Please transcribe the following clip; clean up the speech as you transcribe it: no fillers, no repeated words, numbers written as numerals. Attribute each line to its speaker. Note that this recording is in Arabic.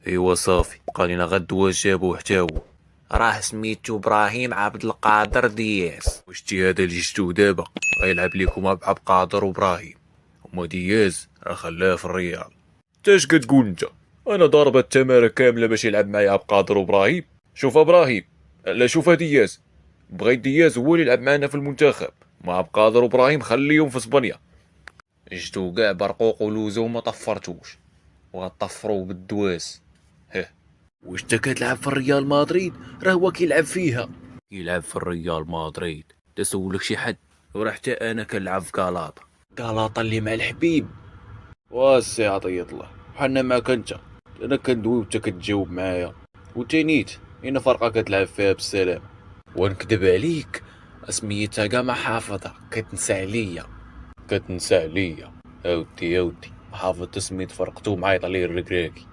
Speaker 1: ايوا صافي، قال لنا غدوة جابو حتى هو. راه سميتو ابراهيم عبد القادر دياز. واش تي هذا اللي شفتوه دابا غيلعب ليكم مع عبد القادر وابراهيم، وما دياز راه خلاه في الريال. تاش كتقول انت؟ انا ضارب التماره كامله باش يلعب معايا عبد القادر وابراهيم. شوف ابراهيم، لا شوف دياز، بغيت دياز هو اللي يلعب معنا في المنتخب، مع عبد القادر وابراهيم خليهم في اسبانيا. جدو كاع برقوق ولوزه وما طفرتوش، وغطفروه بالدواس. هه، واش انت كتلعب في الريال مدريد؟ راه هو كيلعب فيها. يلعب في الريال مدريد؟ تسولك شي حد؟ وراه حتى انا كنلعب في كالاطا. كالاطا اللي مع الحبيب. واسي عطية الله، بحالنا معاك انت. انا كندوي وانت كتجاوب معايا، وتانيت اين فرقه كتلعب فيها بالسلام. ونكذب عليك، سميتها كاع ما حافظها، كتنسى عليا. كتنسى عليا؟ اودي ما حافظت سميت فرقتو معيط عليه الركراكي.